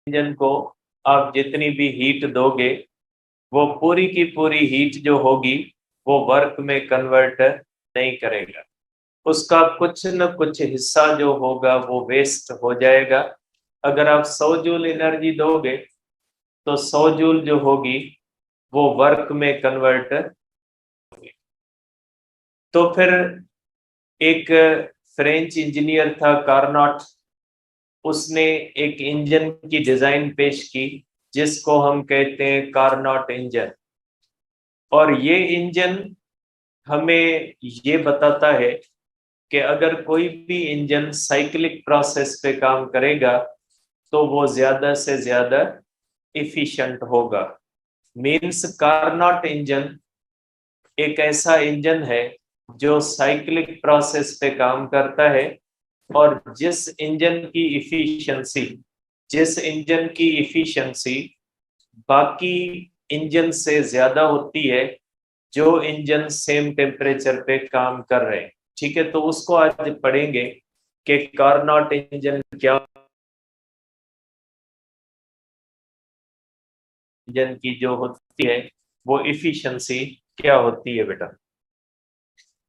Engine को आप जितनी भी हीट दोगे वो पूरी की पूरी हीट जो होगी वो वर्क में कन्वर्ट नहीं करेगा। उसका कुछ न कुछ हिस्सा जो होगा वो वेस्ट हो जाएगा। अगर आप 100 जूल एनर्जी दोगे तो 100 जूल जो होगी वो वर्क में कन्वर्ट होगी। तो फिर एक फ्रेंच इंजीनियर था कार्नोट, उसने एक इंजन की डिजाइन पेश की जिसको हम कहते हैं कार्नोट इंजन। और ये इंजन हमें ये बताता है कि अगर कोई भी इंजन साइक्लिक प्रोसेस पे काम करेगा तो वो ज्यादा से ज्यादा इफिशिएंट होगा। मीन्स कार्नोट इंजन एक ऐसा इंजन है जो साइक्लिक प्रोसेस पे काम करता है। और जिस इंजन की इफिशिएंसी बाकी इंजन से ज्यादा होती है, जो इंजन सेम टेम्परेचर पे काम कर रहे हैं। ठीक है, तो उसको आज पढ़ेंगे कि कार्नोट इंजन क्या, इंजन की जो होती है वो इफिशिएंसी क्या होती है बेटा।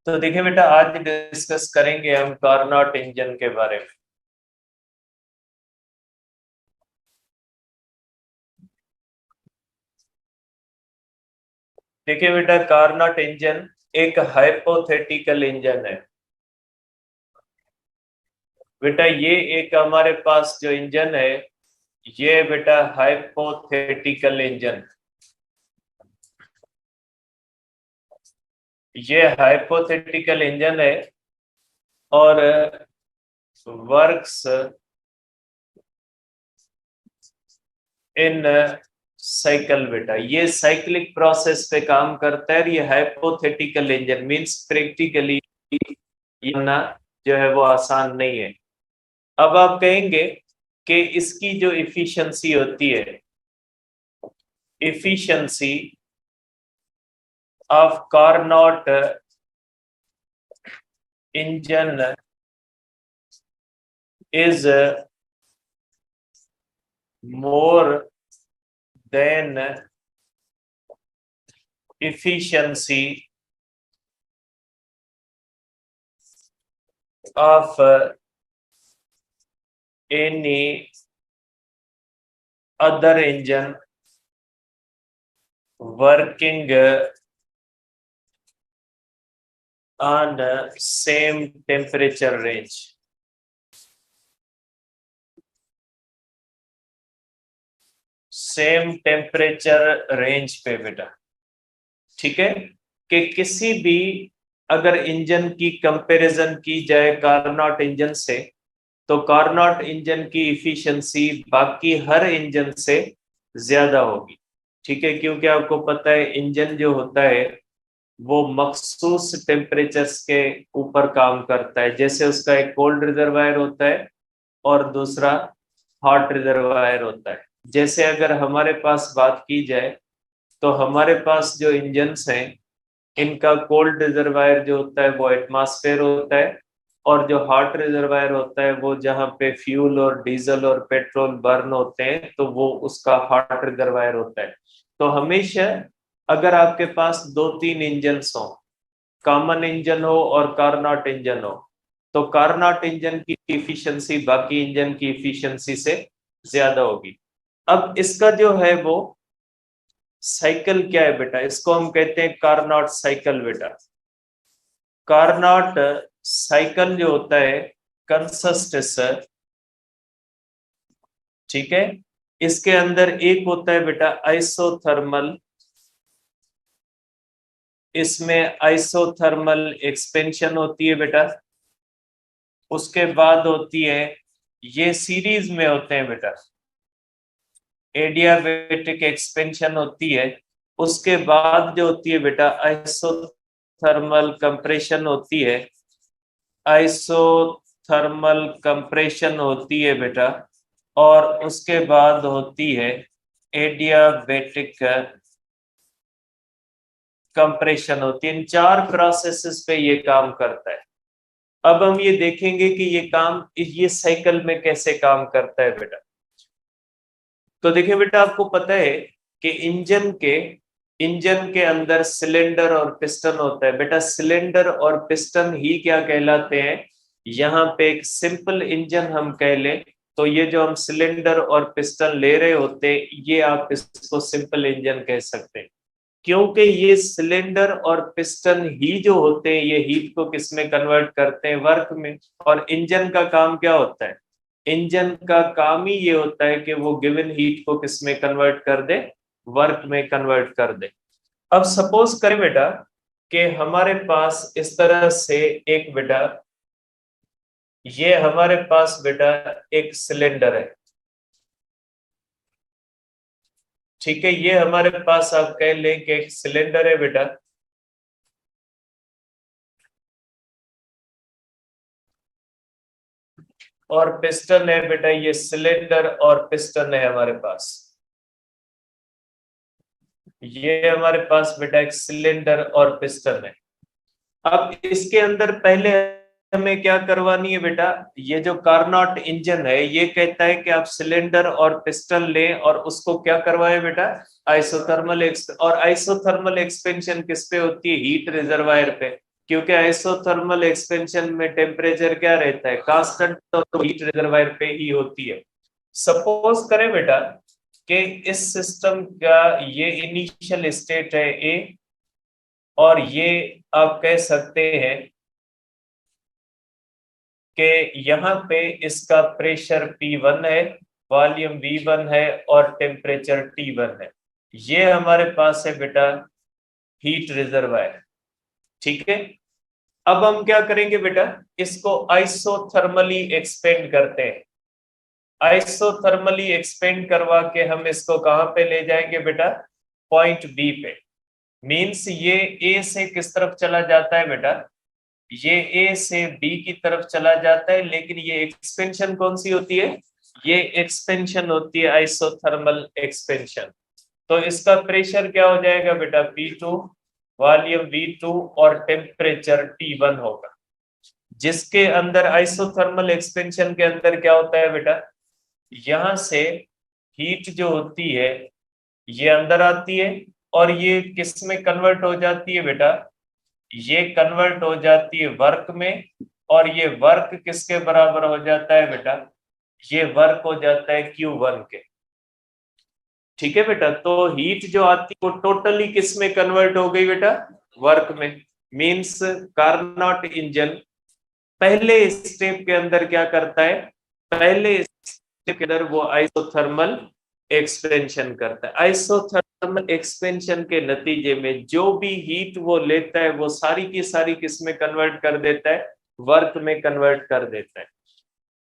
तो देखिए बेटा, आज डिस्कस करेंगे हम कार्नोट इंजन के बारे में। देखिए बेटा, कार्नोट इंजन एक हाइपोथेटिकल इंजन है। बेटा ये एक हमारे पास जो इंजन है ये बेटा हाइपोथेटिकल इंजन, ये हाइपोथेटिकल इंजन है और वर्क्स इन साइकिल। बेटा ये साइक्लिक प्रोसेस पे काम करता है। ये हाइपोथेटिकल इंजन मींस प्रैक्टिकली ना जो है वो आसान नहीं है। अब आप कहेंगे कि इसकी जो इफिशिएंसी होती है, efficiency of Carnot engine is more than efficiency of any other engine working on same temperature range। Same temperature range पे बेटा। ठीक है, कि किसी भी अगर इंजन की कंपैरिजन की जाए कार्नोट इंजन से तो कार्नोट इंजन की इफिशिएंसी बाकी हर इंजन से ज्यादा होगी। ठीक है, क्योंकि आपको पता है इंजन जो होता है वो मखसूस टेम्परेचर्स के ऊपर काम करता है। जैसे उसका एक कोल्ड रिजर्वायर होता है और दूसरा हॉट रिजर्वायर होता है। जैसे अगर हमारे पास बात की जाए तो हमारे पास जो इंजन्स हैं इनका कोल्ड रिजर्वायर जो होता है वो एटमॉस्फेयर होता है, और जो हॉट रिजर्वायर होता है वो जहाँ पे फ्यूल और डीजल और पेट्रोल बर्न होते हैं तो वो उसका हॉट रिजर्वायर होता है। तो हमेशा अगर आपके पास दो तीन इंजन्स हो, कॉमन इंजन हो और कार्नोट इंजन हो, तो कार्नोट इंजन की इफिशिएंसी बाकी इंजन की इफिशिएंसी से ज्यादा होगी। अब इसका जो है वो साइकिल क्या है बेटा, इसको हम कहते हैं कार्नोट साइकिल बेटा। कार्नोट साइकिल जो होता है कंसिस्ट्स, ठीक है, इसके अंदर एक होता है बेटा आइसोथर्मल। इसमें आइसोथर्मल एक्सपेंशन होती है बेटा। उसके बाद होती है, ये सीरीज में होते हैं बेटा, एडियाबेटिक एक्सपेंशन होती है। उसके बाद जो होती है बेटा आइसोथर्मल कंप्रेशन होती है। आइसोथर्मल कंप्रेशन होती है बेटा, और उसके बाद होती है एडियाबेटिक कंप्रेशन होती है। इन चार प्रोसेसेस पे ये काम करता है। अब हम ये देखेंगे कि ये साइकिल में कैसे काम करता है बेटा। तो देखिए बेटा, आपको पता है कि इंजन के अंदर सिलेंडर और पिस्टन होता है। बेटा सिलेंडर और पिस्टन ही क्या कहलाते हैं? यहाँ पे एक सिंपल इंजन हम कह ले तो ये जो हम सिलेंडर और पिस्टन ले रहे होते हैं, ये आप इसको सिंपल इंजन कह सकते हैं, क्योंकि ये सिलेंडर और पिस्टन ही जो होते हैं ये हीट को किस में कन्वर्ट करते हैं? वर्क में। और इंजन का काम क्या होता है? इंजन का काम ही ये होता है कि वो गिवन हीट को किस में कन्वर्ट कर दे? वर्क में कन्वर्ट कर दे। अब सपोज करें बेटा कि हमारे पास इस तरह से एक बेटा, ये हमारे पास बेटा एक सिलेंडर है, ठीक है, ये हमारे पास आप कह लें कि एक सिलेंडर है बेटा, और पिस्टन है बेटा, ये सिलेंडर और पिस्टन है हमारे पास। ये हमारे पास बेटा एक सिलेंडर और पिस्टन है। अब इसके अंदर पहले हमें क्या करवानी है बेटा? ये जो कार्नोट इंजन है ये कहता है कि आप सिलेंडर और पिस्टन लें और उसको क्या करवाए बेटा? आइसोथर्मल और आइसोथर्मल एक्सपेंशन किस पे होती है? हीट रिजर्वायर पे, क्योंकि आइसोथर्मल एक्सपेंशन में टेम्परेचर क्या रहता है? कांस्टेंट, तो हीट रिजर्वायर पे ही होती है। सपोज करें बेटा कि इस सिस्टम का ये इनिशियल स्टेट है ए, और ये आप कह सकते हैं कि यहाँ पे इसका प्रेशर P1 है, वॉल्यूम V1 है और टेम्परेचर T1 है। ये हमारे पास है बेटा हीट रिजर्वायर, ठीक है। अब हम क्या करेंगे बेटा? इसको आइसोथर्मली एक्सपेंड करते हैं। आइसोथर्मली एक्सपेंड करवा के हम इसको कहां पे ले जाएंगे बेटा? पॉइंट बी पे। मींस ये ए से किस तरफ चला जाता है बेटा? ये ए से बी की तरफ चला जाता है, लेकिन ये एक्सपेंशन कौन सी होती है? ये एक्सपेंशन होती है आइसोथर्मल एक्सपेंशन। तो इसका प्रेशर क्या हो जाएगा बेटा? P2, वॉल्यूम V2 और टेम्परेचर T1 होगा। जिसके अंदर आइसोथर्मल एक्सपेंशन के अंदर क्या होता है बेटा? यहां से हीट जो होती है ये अंदर आती है और ये किस में कन्वर्ट हो जाती है बेटा? ये कन्वर्ट हो जाती है वर्क में, और ये वर्क किसके बराबर हो जाता है बेटा? ये वर्क हो जाता है Q1 के, ठीक है बेटा। तो हीट जो आती है वो टोटली किस में कन्वर्ट हो गई बेटा? वर्क में। मींस कार्नोट इंजन पहले स्टेप के अंदर क्या करता है? पहले स्टेप के अंदर वो आइसोथर्मल एक्सपेंशन करता है। आइसोथर्मल एक्सपेंशन के नतीजे में जो भी हीट वो लेता है वो सारी की सारी किस में कन्वर्ट कर देता है? वर्क में कन्वर्ट कर देता है।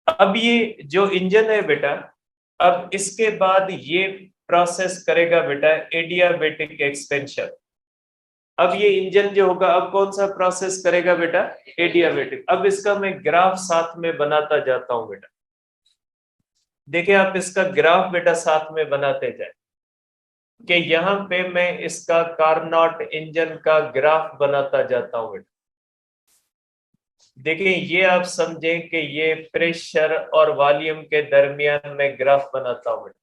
अब ये जो इंजन है बेटा, अब इसके बाद ये प्रोसेस करेगा बेटा एडियाबेटिक एक्सपेंशन। अब ये इंजन जो होगा अब कौन सा प्रोसेस करेगा बेटा? एडियाबेटिक। अब इसका मैं ग्राफ साथ में बनाता जाता हूं बेटा। देखिए आप इसका ग्राफ बेटा साथ में बनाते जाए कि यहाँ पे मैं इसका कार्नोट इंजन का ग्राफ बनाता जाता हूं बेटा। देखिए ये आप समझें कि ये प्रेशर और वॉल्यूम के दरमियान में ग्राफ बनाता हूं बेटा।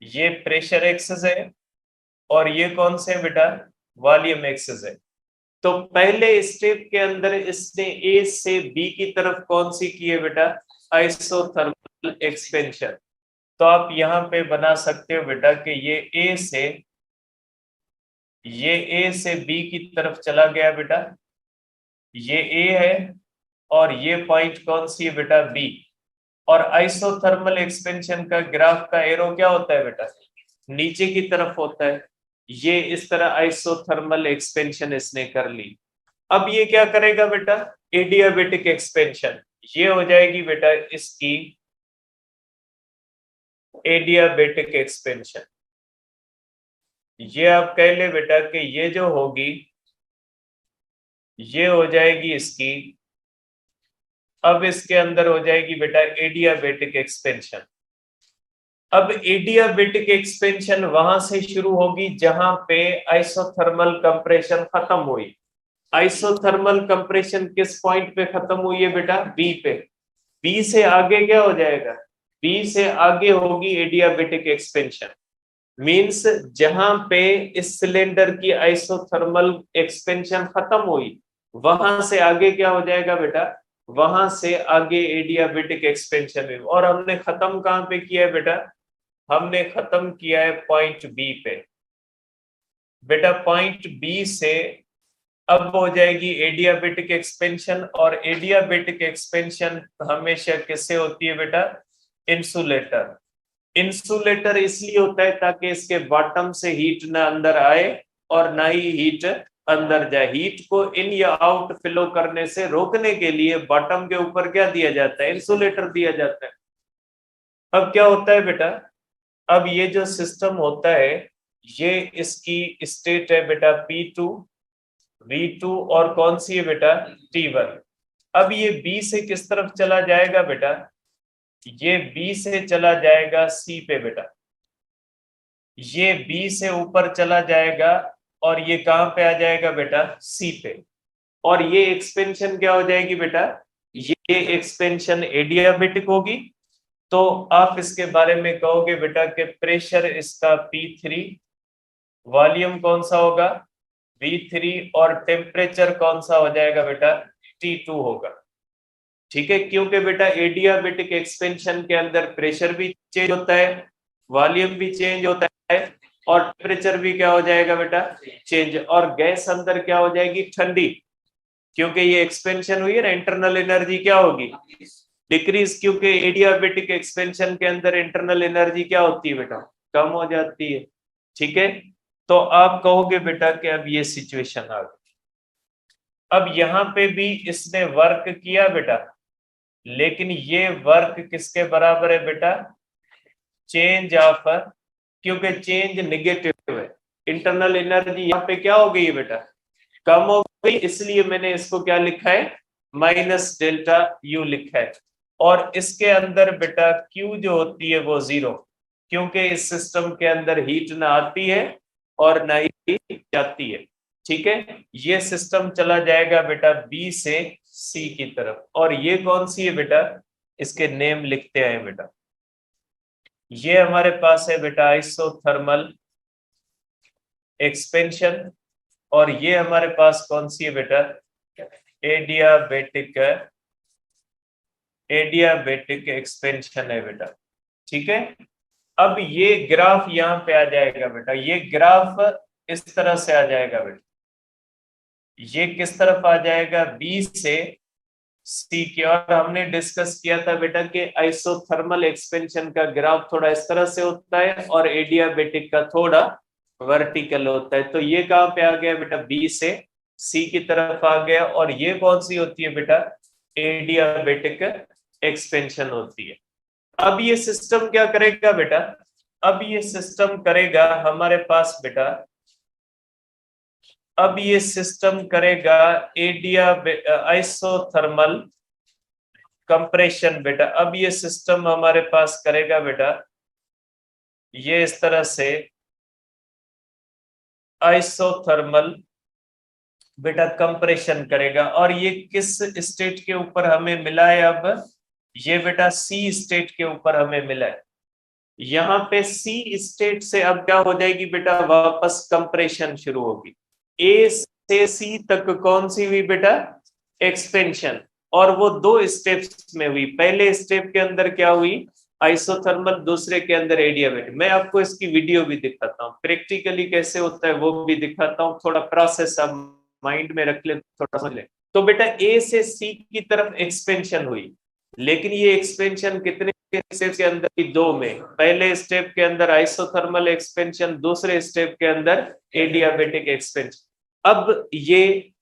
ये प्रेशर एक्सिस है और ये कौन से बेटा? वॉल्यूम एक्सिस है। तो पहले स्टेप के अंदर इसने ए से बी की तरफ कौन सी की है बेटा? Isothermal expansion. तो आप यहाँ पे बना सकते हो बेटा कि ये ए से बी की तरफ चला गया बेटा, ये ए है, और ये पॉइंट कौन सी है बेटा? बी। और आइसोथर्मल एक्सपेंशन का ग्राफ का एरो क्या होता है बेटा? नीचे की तरफ होता है। ये इस तरह आइसोथर्मल एक्सपेंशन इसने कर ली। अब ये क्या करेगा बेटा? Adiabatic expansion. ये हो जाएगी बेटा इसकी एडियाबेटिक एक्सपेंशन। ये आप कह ले बेटा कि ये जो होगी ये हो जाएगी इसकी, अब इसके अंदर हो जाएगी बेटा एडियाबेटिक एक्सपेंशन। अब एडियाबेटिक एक्सपेंशन वहां से शुरू होगी जहां पे आइसोथर्मल कंप्रेशन खत्म हुई। आइसोथर्मल कंप्रेशन किस पॉइंट पे खत्म हुई है बेटा? बी पे। बी से आगे क्या हो जाएगा? बी से आगे होगी एडियाबेटिक एक्सपेंशन। मींस जहां पे इस सिलेंडर की आइसोथर्मल एक्सपेंशन खत्म हुई, वहां से आगे क्या हो जाएगा बेटा, वहां से आगे एडियाबेटिक एक्सपेंशन हुई। और हमने खत्म कहां पे किया है बेटा, हमने खत्म किया है पॉइंट बी पे। बेटा पॉइंट बी से अब हो जाएगी एडियाबेटिक एक्सपेंशन, और एडियाबेटिक एक्सपेंशन हमेशा किससे होती है बेटा, इंसुलेटर। इंसुलेटर इसलिए होता है ताकि इसके बॉटम से हीट ना अंदर आए और ना ही हीट अंदर जाए। हीट को इन या आउट फ्लो करने से रोकने के लिए बॉटम के ऊपर क्या दिया जाता है, इंसुलेटर दिया जाता है। अब क्या होता है बेटा, अब ये जो सिस्टम होता है, ये इसकी स्टेट है बेटा P2 V2, और कौन सी है बेटा, T1। अब ये B से किस तरफ चला जाएगा बेटा, ये B से चला जाएगा C पे बेटा, ये B से ऊपर चला जाएगा और ये कहां पे आ जाएगा बेटा, C पे। और ये एक्सपेंशन क्या हो जाएगी बेटा, ये एक्सपेंशन एडियाबेटिक होगी। तो आप इसके बारे में कहोगे बेटा कि प्रेशर इसका P3, वॉल्यूम कौन सा होगा V3, और टेम्परेचर कौन सा हो जाएगा बेटा, T2 होगा। ठीक है, क्योंकि बेटा एडियाबेटिक एक्सपेंशन के अंदर प्रेशर भी चेंज होता है, वॉल्यूम भी चेंज होता है, और टेम्परेचर भी क्या हो जाएगा बेटा, चेंज। और गैस अंदर क्या हो जाएगी, ठंडी, क्योंकि ये एक्सपेंशन हुई है ना, इंटरनल एनर्जी क्या होगी, डिक्रीज, क्योंकि एडियाबेटिक एक्सपेंशन के अंदर इंटरनल एनर्जी क्या होती है बेटा, कम हो जाती है। ठीक है, तो आप कहोगे बेटा कि अब ये सिचुएशन आ गई। अब यहाँ पे भी इसने वर्क किया बेटा, लेकिन ये वर्क किसके बराबर है बेटा, चेंज ऑफ, क्योंकि चेंज निगेटिव है, इंटरनल एनर्जी यहाँ पे क्या हो गई है बेटा, कम हो गई, इसलिए मैंने इसको क्या लिखा है, माइनस डेल्टा यू लिखा है। और इसके अंदर बेटा क्यू जो होती है वो जीरो, क्योंकि इस सिस्टम के अंदर हीट ना आती है और ना ही जाती है। ठीक है, ये सिस्टम चला जाएगा बेटा बी से सी की तरफ। और ये कौन सी है बेटा, इसके नेम लिखते हैं बेटा। ये हमारे पास है बेटा आइसोथर्मल एक्सपेंशन, और ये हमारे पास कौन सी है बेटा, एडियाबेटिक, एडियाबेटिक एक्सपेंशन है बेटा। ठीक है, अब ये ग्राफ यहाँ पे आ जाएगा बेटा, ये ग्राफ इस तरह से आ जाएगा बेटा, ये किस तरफ आ जाएगा, बी से सी की। और हमने डिस्कस किया था बेटा कि आइसोथर्मल एक्सपेंशन का ग्राफ थोड़ा इस तरह से होता है और एडियाबेटिक का थोड़ा वर्टिकल होता है। तो ये कहां पे आ गया बेटा, बी से सी की तरफ आ गया। और ये कौन सी होती है बेटा, एडियाबेटिक एक्सपेंशन होती है। अब ये सिस्टम क्या करेगा बेटा, अब ये सिस्टम करेगा हमारे पास बेटा, अब ये सिस्टम करेगा एडिया आइसोथर्मल कंप्रेशन बेटा। अब ये सिस्टम हमारे पास करेगा बेटा, ये इस तरह से आइसोथर्मल बेटा कंप्रेशन करेगा। और ये किस स्टेट के ऊपर हमें मिला है, अब ये बेटा सी स्टेट के ऊपर हमें मिला है। यहाँ पे सी स्टेट से अब क्या हो जाएगी बेटा, वापस कंप्रेशन शुरू होगी। ए से सी तक कौन सी हुई बेटा, एक्सपेंशन, और वो दो स्टेप्स में हुई। पहले स्टेप के अंदर क्या हुई, आइसोथर्मल, दूसरे के अंदर एडियाबेटिक। मैं आपको इसकी वीडियो भी दिखाता हूँ, प्रैक्टिकली कैसे होता है वो भी दिखाता हूँ। थोड़ा प्रोसेस आप माइंड में रख ले, थोड़ा समझ ले। तो बेटा ए से सी की तरफ एक्सपेंशन हुई, लेकिन ये एक्सपेंशन कितने स्टेप के अंदर, दो में। पहले स्टेप के अंदर आइसोथर्मल एक्सपेंशन, दूसरे स्टेप के अंदर एडियाबेटिक एक्सपेंशन। अब ये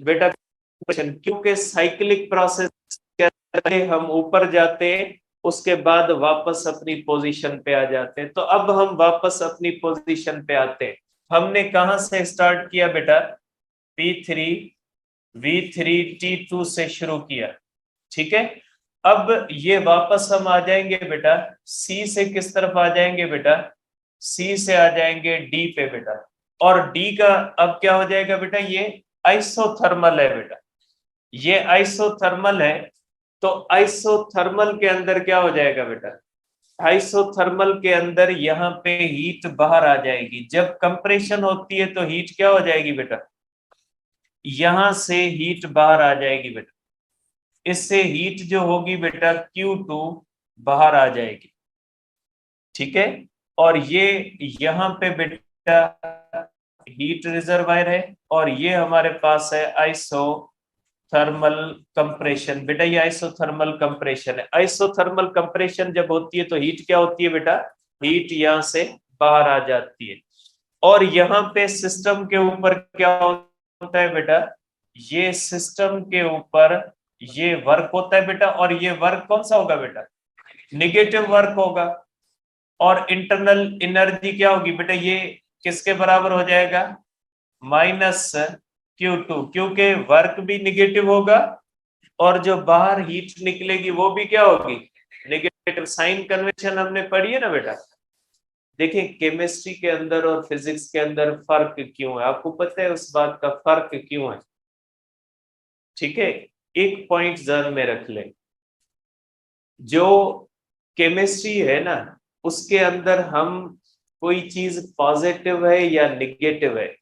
बेटा क्योंकि साइक्लिक प्रोसेस के अंदर हम ऊपर जाते हैं, उसके बाद वापस अपनी पोजीशन पे आ जाते हैं। तो अब हम वापस अपनी पोजीशन पे आते हैं। हमने कहां से स्टार्ट किया बेटा, P3 V3 T2 से शुरू किया। ठीक है, अब ये वापस हम आ जाएंगे बेटा, सी से किस तरफ आ जाएंगे बेटा, सी से आ जाएंगे डी पे बेटा। और डी का अब क्या हो जाएगा बेटा, ये आइसोथर्मल है बेटा, ये आइसोथर्मल है। तो आइसोथर्मल के अंदर क्या हो जाएगा बेटा, आइसोथर्मल के अंदर यहाँ पे हीट बाहर आ जाएगी। जब कंप्रेशन होती है तो हीट क्या हो जाएगी बेटा, यहां से हीट बाहर आ जाएगी बेटा। इससे हीट जो होगी बेटा Q2 बाहर आ जाएगी, ठीक है। और ये यहाँ पे बेटा हीट रिजर्वायर है, और ये हमारे पास है आइसोथर्मल कंप्रेशन। बेटा ये आइसोथर्मल कंप्रेशन है। आइसोथर्मल कंप्रेशन जब होती है तो हीट क्या होती है बेटा, हीट यहाँ से बाहर आ जाती है। और यहाँ पे सिस्टम के ऊपर क्या होता है बेटा, ये सिस्टम के ऊपर ये वर्क होता है बेटा, और ये वर्क कौन सा होगा बेटा, निगेटिव वर्क होगा। और इंटरनल एनर्जी क्या होगी बेटा, ये किसके बराबर हो जाएगा, -Q2, क्योंकि वर्क भी निगेटिव होगा और जो बाहर हीट निकलेगी वो भी क्या होगी, नेगेटिव। साइन कन्वेंशन हमने पढ़ी है ना बेटा। देखिए केमिस्ट्री के अंदर और फिजिक्स के अंदर फर्क क्यों है, आपको पता है उस बात का फर्क क्यों है, ठीक है। एक पॉइंट ध्यान में रख ले, जो केमिस्ट्री है ना उसके अंदर हम कोई चीज पॉजिटिव है या निगेटिव है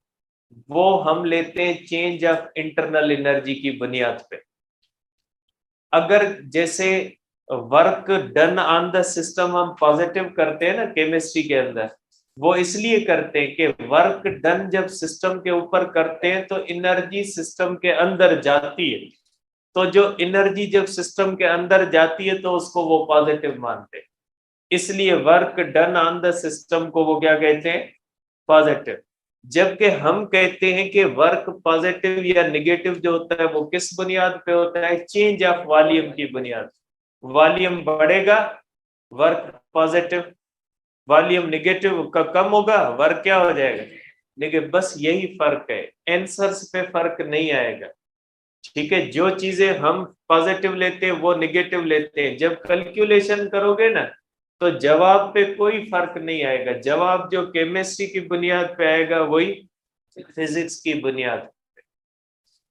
वो हम लेते हैं चेंज ऑफ इंटरनल एनर्जी की बुनियाद पे। अगर जैसे work done on the system हम पॉजिटिव करते हैं ना केमिस्ट्री के अंदर, वो इसलिए करते हैं कि वर्क डन जब सिस्टम के ऊपर करते हैं तो एनर्जी सिस्टम के अंदर जाती है। तो जो एनर्जी जब सिस्टम के अंदर जाती है तो उसको वो पॉजिटिव मानते हैं, इसलिए work done on the system को वो क्या कहते हैं, पॉजिटिव। जबकि हम कहते हैं कि वर्क पॉजिटिव या नेगेटिव जो होता है वो किस बुनियाद पे होता है, चेंज ऑफ वॉल्यूम की बुनियाद। वॉल्यूम बढ़ेगा वर्क पॉजिटिव, वॉल्यूम नेगेटिव का कम होगा वर्क क्या हो जाएगा नेगेटिव। बस यही फर्क है, आंसर्स पे फर्क नहीं आएगा, ठीक है। जो चीजें हम पॉजिटिव लेते हैं वो नेगेटिव लेते हैं, जब कैलकुलेशन करोगे ना तो जवाब पे कोई फर्क नहीं आएगा। जवाब जो केमिस्ट्री की बुनियाद पे आएगा वही फिजिक्स की बुनियाद पे,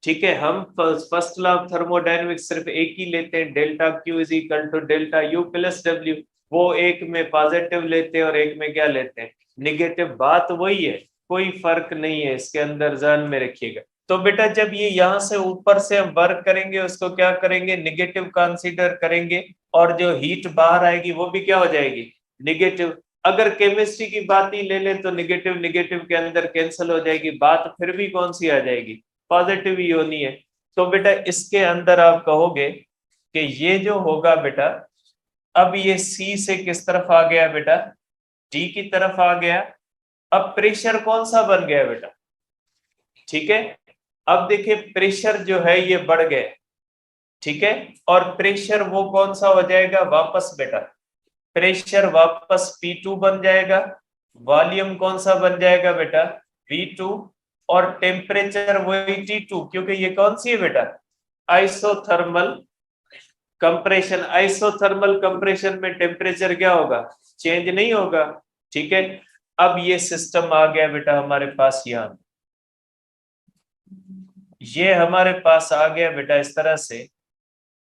ठीक है। हम फर्स्ट लॉ ऑफ थर्मोडायनेमिक्स सिर्फ एक ही लेते हैं, delta Q is equal to delta U plus W. वो एक में पॉजिटिव लेते हैं और एक में क्या लेते हैं, निगेटिव। बात वही है, कोई फर्क नहीं है इसके अंदर, ध्यान में रखिएगा। तो बेटा जब ये यहाँ से ऊपर से हम वर्क करेंगे उसको क्या करेंगे, निगेटिव कंसीडर करेंगे, और जो हीट बाहर आएगी वो भी क्या हो जाएगी, निगेटिव। अगर केमिस्ट्री की बात ही ले लें तो निगेटिव निगेटिव के अंदर कैंसिल हो जाएगी, बात फिर भी कौन सी आ जाएगी, पॉजिटिव ही होनी है। तो बेटा इसके अंदर आप कहोगे कि ये जो होगा बेटा, अब ये सी से किस तरफ आ गया बेटा, डी की तरफ आ गया। अब प्रेशर कौन सा बन गया बेटा, ठीक है। अब देखिए प्रेशर जो है ये बढ़ गया, ठीक है। और प्रेशर वो कौन सा हो जाएगा वापस बेटा, प्रेशर वापस P2 बन जाएगा। वॉल्यूम कौन सा बन जाएगा बेटा, V2। और टेम्परेचर वही T2, क्योंकि ये कौन सी है बेटा, आइसोथर्मल कंप्रेशन। आइसोथर्मल कंप्रेशन में टेम्परेचर क्या होगा, चेंज नहीं होगा, ठीक है। अब ये सिस्टम आ गया बेटा हमारे पास, यहाँ ये हमारे पास आ गया बेटा इस तरह से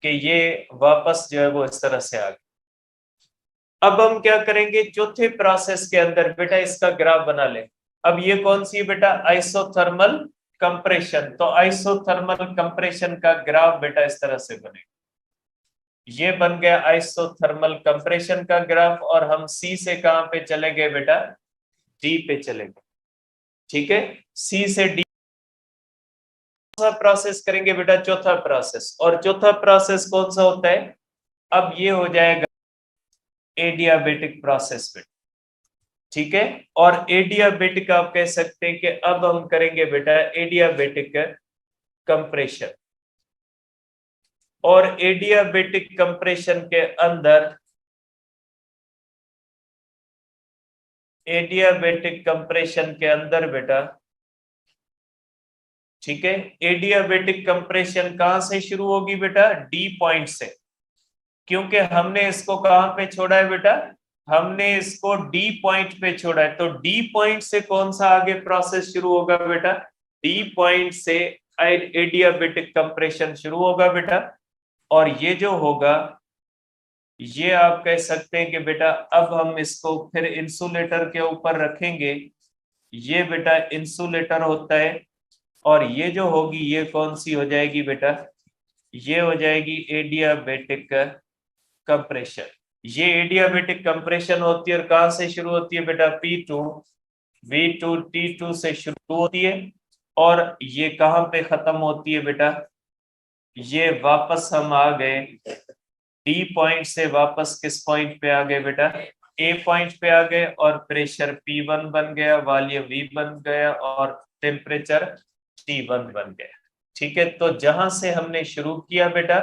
कि ये वापस जो है वो इस तरह से आ गया। अब हम क्या करेंगे, चौथे प्रोसेस के अंदर बेटा इसका ग्राफ बना ले। अब ये कौन सी है बेटा, आइसोथर्मल कंप्रेशन। तो आइसोथर्मल कंप्रेशन का ग्राफ बेटा इस तरह से बनेगा, ये बन गया आइसोथर्मल कंप्रेशन का ग्राफ। और हम सी से कहां पे चले गए बेटा, डी पे चले गए, ठीक है। सी से डी प्रोसेस करेंगे बेटा, चौथा प्रोसेस। और चौथा प्रोसेस कौन सा होता है, अब ये हो जाएगा एडियाबेटिक प्रोसेस में, ठीक है। और एडियाबेटिक आप कह सकते हैं कि अब हम करेंगे बेटा एडियाबेटिक कंप्रेशन। और एडियाबेटिक कंप्रेशन के अंदर, एडियाबेटिक कंप्रेशन के अंदर बेटा, ठीक है, एडियाबेटिक कंप्रेशन कहां से शुरू होगी बेटा, डी पॉइंट से। क्योंकि हमने इसको कहां पे छोड़ा है बेटा, हमने इसको डी पॉइंट पे छोड़ा है। तो डी पॉइंट से कौन सा आगे प्रोसेस शुरू होगा बेटा, डी पॉइंट से एडियाबेटिक कंप्रेशन शुरू होगा बेटा। और ये जो होगा ये आप कह सकते हैं कि बेटा अब हम इसको फिर इंसुलेटर के ऊपर रखेंगे। ये बेटा इंसुलेटर होता है, और ये जो होगी ये कौन सी हो जाएगी बेटा, ये हो जाएगी एडियाबेटिक कंप्रेशन। ये एडियाबेटिक कंप्रेशन होती है और कहां से शुरू होती है बेटा, P2 V2 T2 से शुरू होती है, और ये कहां पे खत्म होती है बेटा, ये वापस हम आ गए डी पॉइंट से वापस किस पॉइंट पे आ गए बेटा, ए पॉइंट पे आ गए, और प्रेशर P1 बन गया, वॉल्यूम V बन गया, और टेम्परेचर T1 बन गया। ठीक है, तो जहां से हमने शुरू किया बेटा,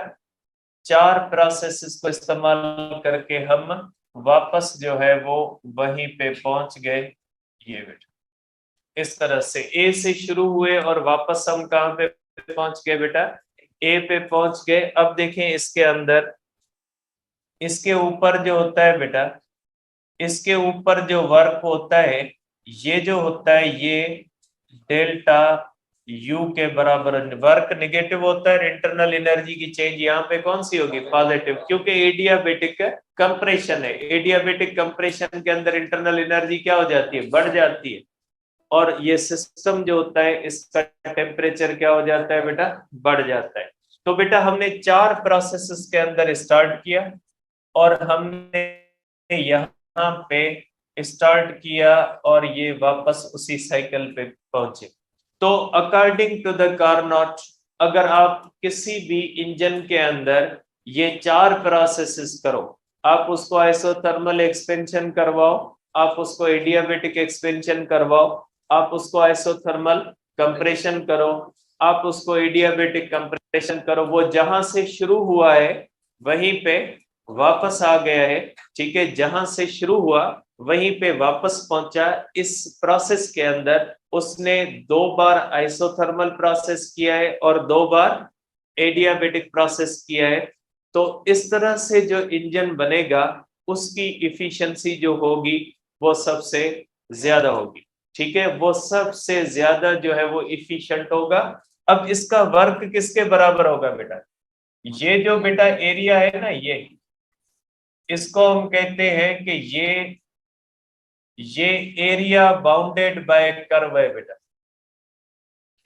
4 प्रोसेसेस को इस्तेमाल करके हम वापस जो है वो वहीं पे पहुंच गए। ये बेटा इस तरह से ए से शुरू हुए और वापस हम कहां पे पहुंच गए बेटा, ए पे पहुंच गए। अब देखें इसके अंदर, इसके ऊपर जो होता है बेटा, इसके ऊपर जो वर्क होता है, ये जो होता है ये डेल्टा यू के बराबर वर्क नेगेटिव होता है। इंटरनल एनर्जी की चेंज यहाँ पे कौन सी होगी, पॉजिटिव, क्योंकि एडियाबेटिक कंप्रेशन है। एडियाबेटिक कंप्रेशन के अंदर इंटरनल एनर्जी क्या हो जाती है, बढ़ जाती है, और ये सिस्टम जो होता है इसका टेम्परेचर क्या हो जाता है बेटा, बढ़ जाता है। तो बेटा हमने 4 प्रोसेसेस के अंदर स्टार्ट किया, और हमने यहाँ पे स्टार्ट किया, और ये वापस उसी साइकिल पे पहुंचे। तो अकॉर्डिंग टू द कार्नोट, अगर आप किसी भी इंजन के अंदर ये 4 प्रोसेसेस करो, आप उसको आइसोथर्मल एक्सपेंशन करवाओ, आप उसको एडियाबेटिक एक्सपेंशन करवाओ, आप उसको आइसोथर्मल कंप्रेशन करो, आप उसको एडियाबेटिक कंप्रेशन करो, वो जहां से शुरू हुआ है वहीं पे वापस आ गया है। ठीक है, जहां से शुरू हुआ वहीं पे वापस पहुंचा। इस प्रोसेस के अंदर उसने 2 बार आइसोथर्मल प्रोसेस किया है और 2 बार एडियाबेटिक प्रोसेस किया है। तो इस तरह से जो इंजन बनेगा उसकी इफिशिएंसी जो होगी वो सबसे ज्यादा होगी। ठीक है, वो सबसे ज्यादा जो है वो इफिशिएंट होगा। अब इसका वर्क किसके बराबर होगा बेटा, ये जो बेटा एरिया है ना, ये इसको हम कहते हैं कि ये एरिया बाउंडेड बाय कर्व है बेटा,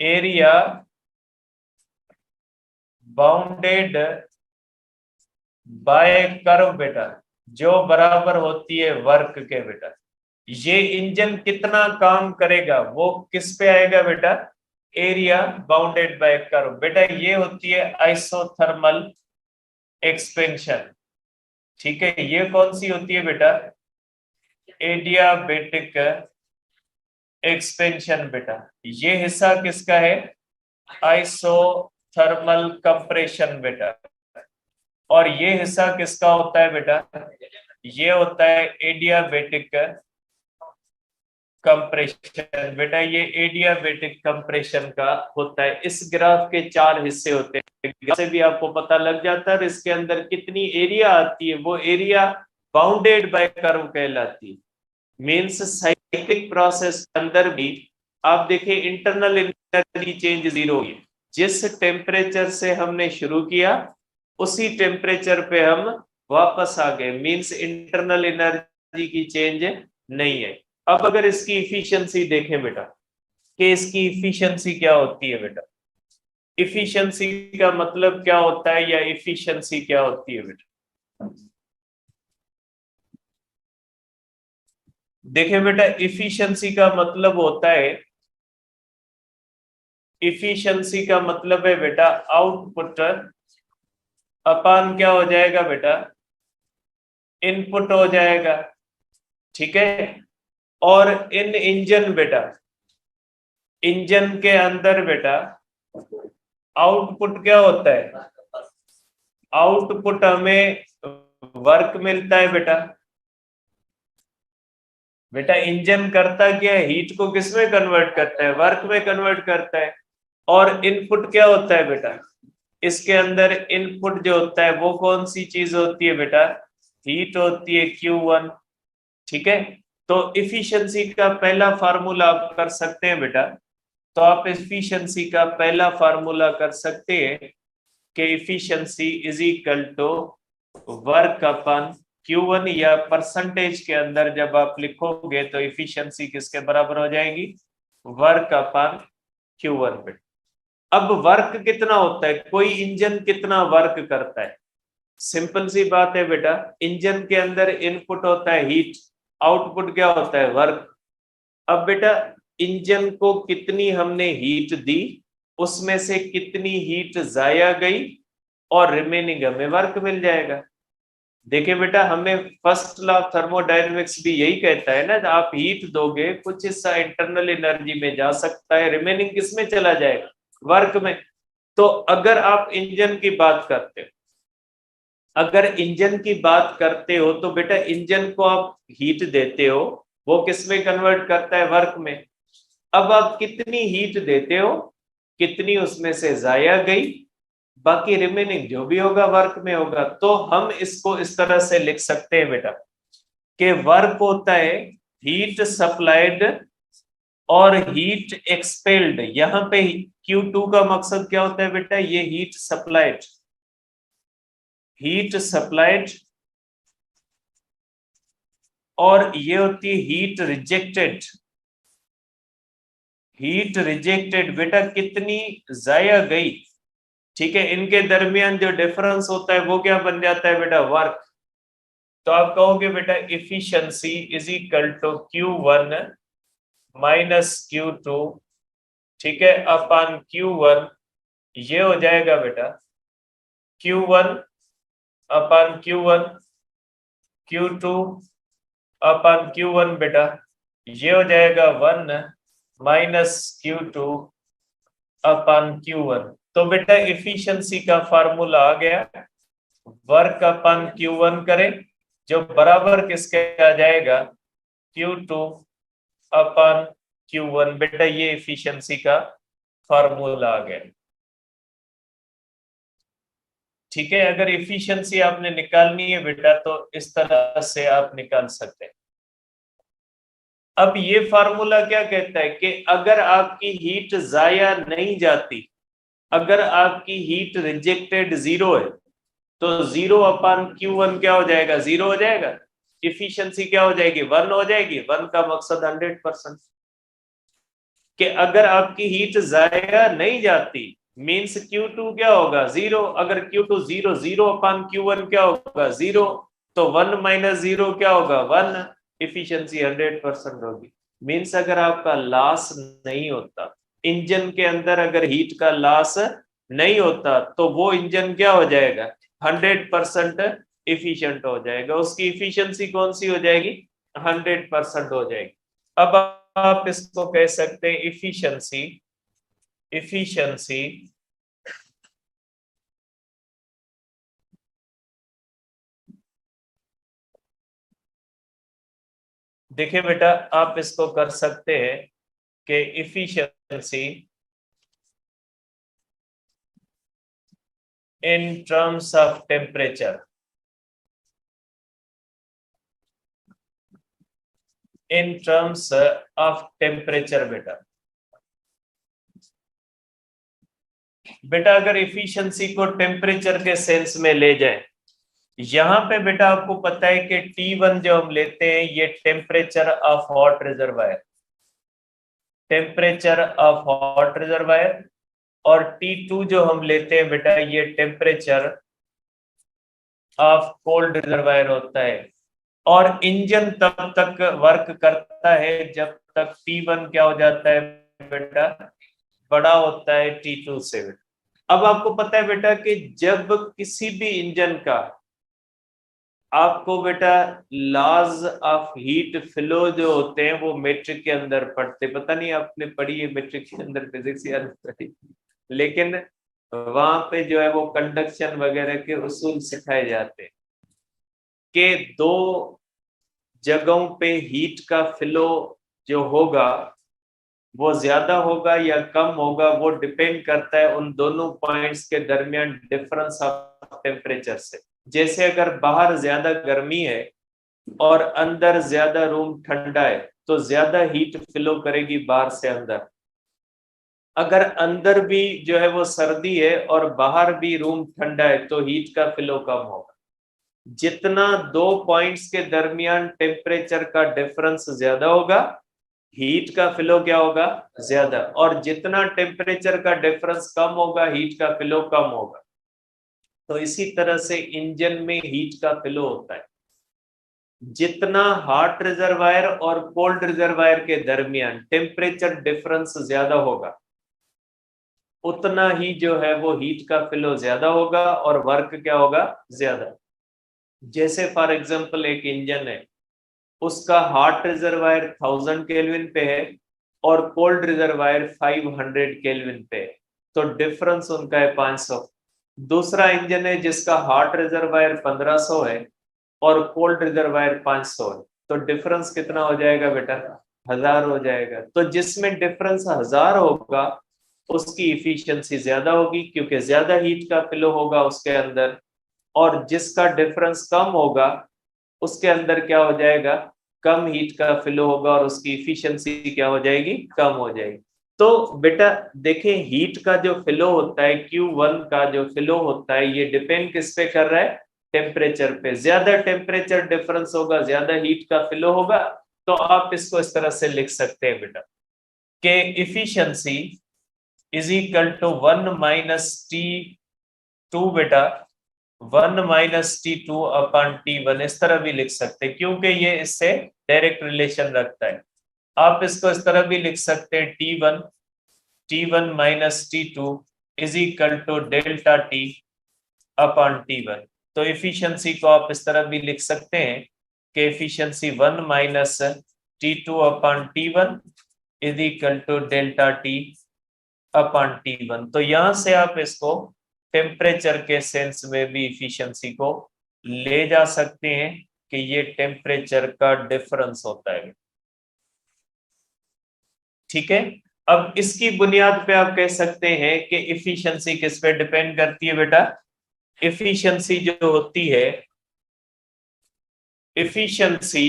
एरिया बाउंडेड बाय कर्व बेटा, जो बराबर होती है वर्क के बेटा। ये इंजन कितना काम करेगा वो किस पे आएगा बेटा, एरिया बाउंडेड बाय कर्व। बेटा ये होती है आइसोथर्मल एक्सपेंशन। ठीक है, ये कौन सी होती है बेटा, एडियाबेटिक एक्सपेंशन बेटा। ये हिस्सा किसका है, आइसोथर्मल कंप्रेशन बेटा। और ये हिस्सा किसका होता है बेटा, ये होता है एडियाबेटिक कंप्रेशन बेटा। ये एडियाबेटिक कंप्रेशन का होता है। इस ग्राफ के 4 हिस्से होते हैं, से भी आपको पता लग जाता है। इसके अंदर कितनी एरिया आती है, वो एरिया बाउंडेड बाय कर्व कहलाती है। मींस साइक्लिक प्रोसेस के अंदर भी आप देखिए इंटरनल एनर्जी चेंज 0 है। जिस टेम्परेचर से हमने शुरू किया उसी टेम्परेचर पे हम वापस आ गए, मींस इंटरनल एनर्जी की चेंज नहीं है। अब अगर इसकी इफिशिएंसी देखें बेटा, कि इसकी इफिशिएंसी क्या होती है बेटा, इफिशिएंसी का मतलब क्या होता है, या इफिशिएंसी क्या होती है बेटा। देखें बेटा, इफिशिएंसी का मतलब होता है, इफिशिएंसी का मतलब है बेटा आउटपुट अपन क्या हो जाएगा बेटा, इनपुट हो जाएगा। ठीक है, और इन इंजन बेटा, इंजन के अंदर बेटा आउटपुट क्या होता है, आउटपुट हमें वर्क मिलता है बेटा। बेटा इंजन करता क्या है, हीट को किस में कन्वर्ट करता है, वर्क में कन्वर्ट करता है। और इनपुट क्या होता है बेटा, इसके अंदर इनपुट जो होता है वो कौन सी चीज होती है बेटा, हीट होती है Q1। ठीक है, तो इफिशिएंसी का पहला फार्मूला आप कर सकते हैं बेटा। तो आप इफिशिएंसी का पहला फार्मूला कर सकते हैं कि efficiency is equal to work upon Q1 या परसेंटेज के अंदर जब आप लिखोगे तो इफिशियंसी किसके बराबर हो जाएगी, वर्क अपन Q1 पे। अब वर्क कितना होता है, कोई इंजन कितना वर्क करता है, सिंपल सी बात है बेटा, इंजन के अंदर इनपुट होता है हीट, आउटपुट क्या होता है, वर्क। अब बेटा इंजन को कितनी हमने हीट दी, उसमें से कितनी हीट जाया गई और रिमेनिंग हमें वर्क मिल जाएगा। देखिए बेटा हमें फर्स्ट लॉ ऑफ थर्मोडायनेमिक्स भी यही कहता है ना, आप हीट दोगे कुछ हिस्सा इंटरनल एनर्जी में जा सकता है, रिमेनिंग किस में चला जाएगा, वर्क में। तो अगर आप इंजन की बात करते हो, अगर इंजन की बात करते हो तो बेटा इंजन को आप हीट देते हो, वो किस में कन्वर्ट करता है, वर्क में। अब आप कितनी हीट देते हो, कितनी उसमें से जाया गई, बाकी रिमेनिंग जो भी होगा वर्क में होगा। तो हम इसको इस तरह से लिख सकते हैं बेटा कि वर्क होता है हीट सप्लाइड और हीट एक्सपेल्ड। यहाँ पे Q2 का मकसद क्या होता है बेटा, ये हीट सप्लाइड, हीट सप्लाइड, और ये होती है हीट रिजेक्टेड, हीट रिजेक्टेड बेटा कितनी जाया गई, ठीक है। इनके दरमियान जो डिफरेंस होता है वो क्या बन जाता है बेटा, वर्क। तो आप कहोगे बेटा efficiency is equal to Q1 minus Q2, ठीक है, अपान Q1, ये हो जाएगा बेटा Q1 अपान Q1, Q2 अपान Q1 बेटा ये हो जाएगा 1 माइनस Q2 अपान Q1। तो बेटा इफिशियंसी का फार्मूला आ गया, वर्क अपान Q1 करें जो बराबर किसके आ जाएगा, Q2 अपान Q1। बेटा ये इफिशियंसी का फार्मूला आ गया, ठीक है। अगर इफिशियंसी आपने निकालनी है बेटा तो इस तरह से आप निकाल सकते हैं। अब ये फार्मूला क्या कहता है कि अगर आपकी हीट जाया नहीं जाती, अगर आपकी हीट रिजेक्टेड जीरो है, तो 0 अपान Q1 क्या हो जाएगा, 0 हो जाएगा। इफिशियंसी क्या हो जाएगी, 1 हो जाएगी। 1 का मकसद 100%। कि अगर आपकी हीट जाया नहीं जाती मींस Q2 क्या होगा, 0। अगर Q2 0, 0 अपान Q1 क्या होगा, 0। तो 1 माइनस 0 क्या होगा, 1। इफिशियंसी 100% होगी। मींस अगर आपका लॉस नहीं होता, इंजन के अंदर अगर हीट का लॉस नहीं होता, तो वो इंजन क्या हो जाएगा, 100% इफिशियंट हो जाएगा। उसकी इफिशियंसी कौन सी हो जाएगी, 100% हो जाएगी। अब आप इसको कह सकते हैं इफिशियंसी, इफिशियंसी देखिए बेटा आप इसको कर सकते हैं कि efficiency in terms of temperature, in terms of temperature. बेटा अगर इफिशियंसी को टेम्परेचर के सेंस में ले जाए, यहाँ पे बेटा आपको पता है कि T1 जो हम लेते हैं ये temperature of hot reservoir, temperature of hot reservoir, और T2 जो हम लेते हैं बेटा ये टेम्परेचर ऑफ कोल्ड रिजर्वायर होता है। और इंजन तब तक वर्क करता है जब तक T1 क्या हो जाता है बेटा, बड़ा होता है T2 से। अब आपको पता है बेटा कि जब किसी भी इंजन का आपको बेटा लॉज ऑफ हीट फ्लो जो होते हैं वो मैट्रिक के अंदर पढ़ते, पता नहीं आपने पढ़ी है मैट्रिक के अंदर फिजिक्स या नहीं पढ़ी, लेकिन वहां पे जो है वो कंडक्शन वगैरह के उसूल सिखाए जाते हैं कि दो जगहों पे हीट का फ्लो जो होगा वो ज्यादा होगा या कम होगा, वो डिपेंड करता है उन दोनों पॉइंट्स के दरमियान डिफरेंस ऑफ टेम्परेचर से। जैसे अगर बाहर ज्यादा गर्मी है और अंदर ज्यादा रूम ठंडा है तो ज्यादा हीट फ्लो करेगी बाहर से अंदर। अगर अंदर भी जो है वो सर्दी है और बाहर भी रूम ठंडा है तो हीट का फ्लो कम होगा। जितना दो पॉइंट्स के दरमियान टेम्परेचर का डिफरेंस ज्यादा होगा, हीट का फ्लो क्या होगा, ज्यादा, और जितना टेम्परेचर का डिफरेंस कम होगा, हीट का फ्लो कम होगा। तो इसी तरह से इंजन में हीट का फ्लो होता है। जितना हॉट रिजर्वायर और कोल्ड रिजर्वायर के दरमियान टेम्परेचर डिफरेंस ज्यादा होगा, उतना ही जो है वो हीट का फ्लो ज्यादा होगा और वर्क क्या होगा, ज्यादा। जैसे फॉर एग्जांपल एक इंजन है, उसका हॉट रिजर्वायर 1000 केल्विन पे है और कोल्ड रिजर्वायर 500 केल्विन पे है, तो डिफरेंस उनका है 500। दूसरा इंजन है जिसका हॉट रिजर्वायर 1500 है और कोल्ड रिजर्वायर 500 है, तो डिफरेंस कितना हो जाएगा बेटा, 1000 हो जाएगा। तो जिसमें डिफरेंस 1000 होगा उसकी इफिशियंसी ज्यादा होगी, क्योंकि ज्यादा हीट का फ्लो होगा उसके अंदर। और जिसका डिफरेंस कम होगा उसके अंदर क्या हो जाएगा, कम हीट का फ्लो होगा और उसकी इफिशियंसी क्या हो जाएगी, कम हो जाएगी। तो बेटा देखें, हीट का जो फ्लो होता है, Q1 का जो फ्लो होता है, ये डिपेंड किस पे कर रहा है, टेम्परेचर पे। ज्यादा टेम्परेचर डिफरेंस होगा, ज्यादा हीट का फ्लो होगा। तो आप इसको इस तरह से लिख सकते हैं बेटा, कि efficiency is equal to 1 - T2 बेटा, 1 - T2/T1, इस तरह भी लिख सकते हैं, क्योंकि ये इससे डायरेक्ट रिलेशन रखता है। आप इसको इस तरह भी लिख सकते हैं, T1 - T2 is equal to ΔT/T1। तो इफिशियंसी को आप इस तरह भी लिख सकते हैं कि efficiency 1 - T2/T1 is equal to ΔT/T1। तो यहां से आप इसको टेम्परेचर के सेंस में भी इफिशियंसी को ले जा सकते हैं कि ये टेम्परेचर का डिफरेंस होता है। ठीक है, अब इसकी बुनियाद पे आप कह सकते हैं कि इफिशियंसी किस पे डिपेंड करती है बेटा। इफिशियंसी जो होती है, इफिशियंसी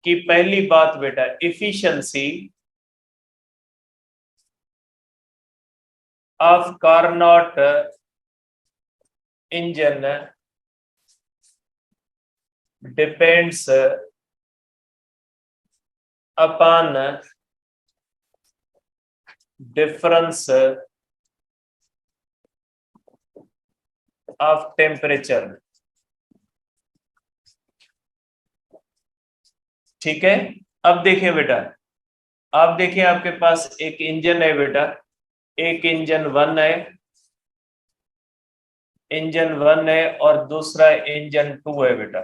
की पहली बात बेटा, efficiency of Carnot engine depends upon difference of temperature. ठीक है, अब देखिए बेटा, आप देखिए आपके पास एक इंजन है बेटा, एक इंजन वन है और दूसरा इंजन 2 है बेटा।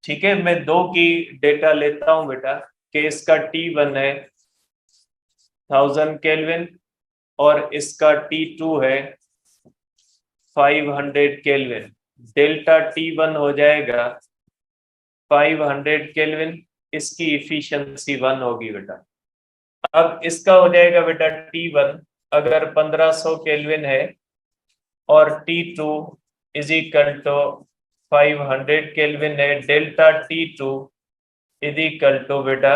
ठीक है, मैं दो की डेटा लेता हूं बेटा, कि इसका T1 है 1000 केल्विन और इसका T2 है 500 केल्विन। ΔT1 हो जाएगा 500 केल्विन, इसकी इफिशियंसी 1 होगी बेटा। अब इसका हो जाएगा बेटा T1 अगर 1500 केल्विन है और T2 is equal to 500 kelvin है, ΔT2 इज इक्वल टू बेटा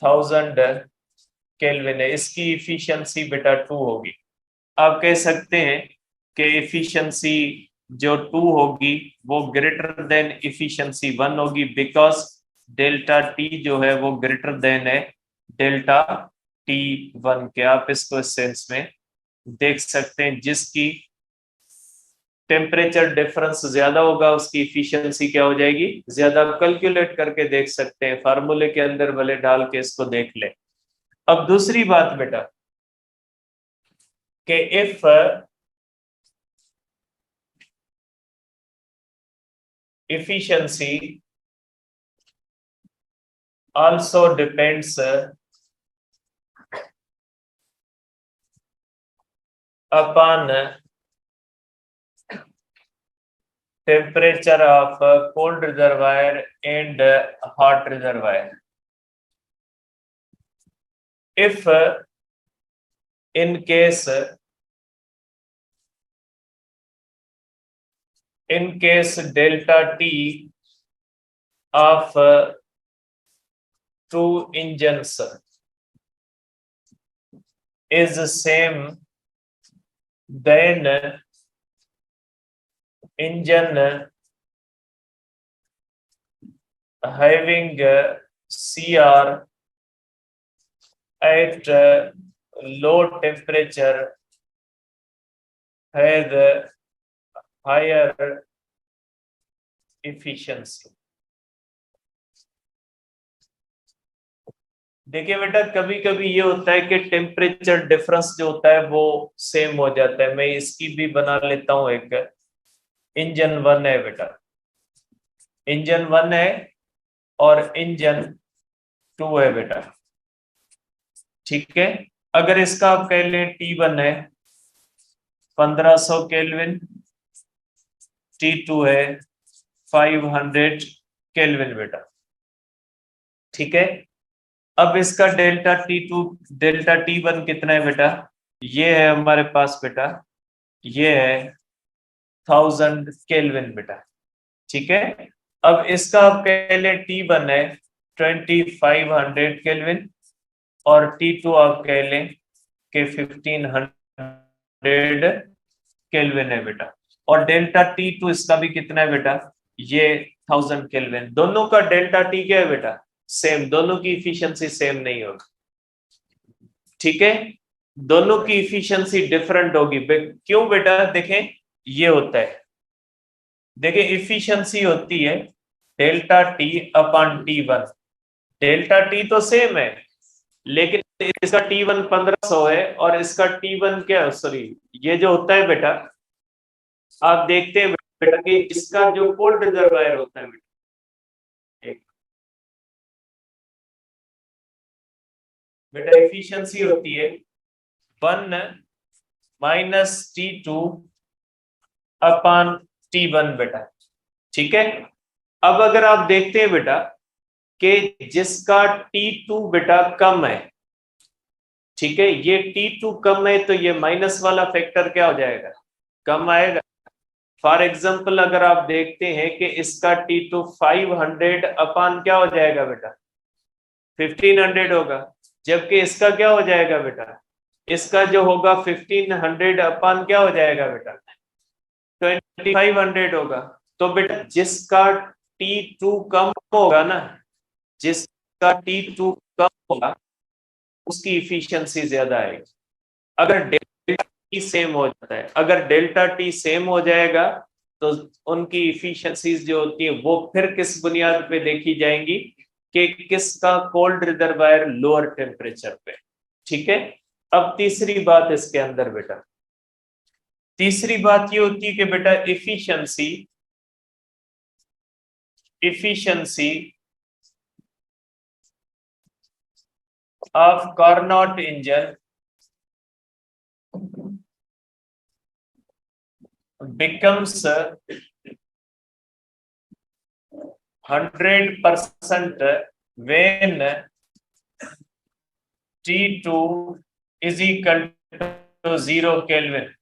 1000 केल्विन है, इसकी इफिशियंसी बेटा 2 होगी। आप कह सकते हैं कि इफिशियंसी जो 2 होगी वो ग्रेटर देन इफिशियंसी 1 होगी, बिकॉज ΔT जो है वो ग्रेटर देन है ΔT1 के। आप इसको इस सेंस में देख सकते हैं, जिसकी टेम्परेचर डिफरेंस ज्यादा होगा उसकी इफिशियंसी क्या हो जाएगी, ज्यादा। कैलकुलेट करके देख सकते हैं, फार्मूले के अंदर भले डाल के इसको देख ले। अब दूसरी बात बेटा, कि if efficiency also depends upon temperature of cold reservoir and hot reservoir. If in case delta T of two engines is same, then engine having CR at low temperature has higher efficiency. देखिए बेटा, कभी कभी ये होता है कि temperature difference जो होता है वो सेम हो जाता है। मैं इसकी भी बना लेता हूं। एक इंजन 1 है बेटा, इंजन 1 है और इंजन 2 है बेटा, ठीक है। अगर इसका आप कह लें T1 है 1500 केल्विन, T2 है 500 केल्विन बेटा, ठीक है। अब इसका डेल्टा T2 डेल्टा T1 कितना है बेटा, ये है हमारे पास बेटा, ये है 1000 केल्विन बेटा, ठीक है। अब इसका आप कह लें T1 है 2500 केल्विन और T2 आप कह लें कि 1500 केल्विन है बेटा। और डेल्टा T2 इसका भी कितना है बेटा, ये 1000 केल्विन। दोनों का डेल्टा T क्या है बेटा, सेम। दोनों की इफिशियंसी सेम नहीं होगी, ठीक है। दोनों की इफिशियंसी डिफरेंट होगी। क्यों बेटा, देखें ये होता है, देखिए इफिशियंसी होती है delta T upon T1। Delta T तो सेम है, लेकिन इसका T1 1500 है और इसका T1 क्या, सॉरी, ये जो होता है बेटा, आप देखते हैं बेटा कि इसका जो कोल्ड रिजर्वायर होता है बेटा, एफिशिएंसी होती है 1 माइनस T2 अपॉन T1 बेटा, ठीक है। अब अगर आप देखते हैं बेटा कि जिसका T2 बेटा कम है, ठीक है, ये T2 कम है तो ये माइनस वाला फैक्टर क्या हो जाएगा, कम आएगा। फॉर एग्जाम्पल अगर आप देखते हैं कि इसका T2 500 अपॉन क्या हो जाएगा बेटा, 1500 होगा, जबकि इसका क्या हो जाएगा बेटा, इसका जो होगा 1500 अपॉन क्या हो जाएगा बेटा, 2500 होगा। तो बेटा जिसका T2 कम होगा ना, जिसका T2 कम होगा उसकी इफिशियंसी ज्यादा आएगी। अगर डेल्टा T सेम हो जाता है, अगर डेल्टा T सेम हो जाएगा तो उनकी इफिशियंसीज जो होती है वो फिर किस बुनियाद पे देखी जाएंगी कि किसका कोल्ड रिजर्वायर लोअर टेम्परेचर पे, ठीक है। अब तीसरी बात इसके अंदर बेटा, तीसरी बात ये होती है कि बेटा efficiency of Carnot engine becomes 100% when T2 is equal to 0 kelvin.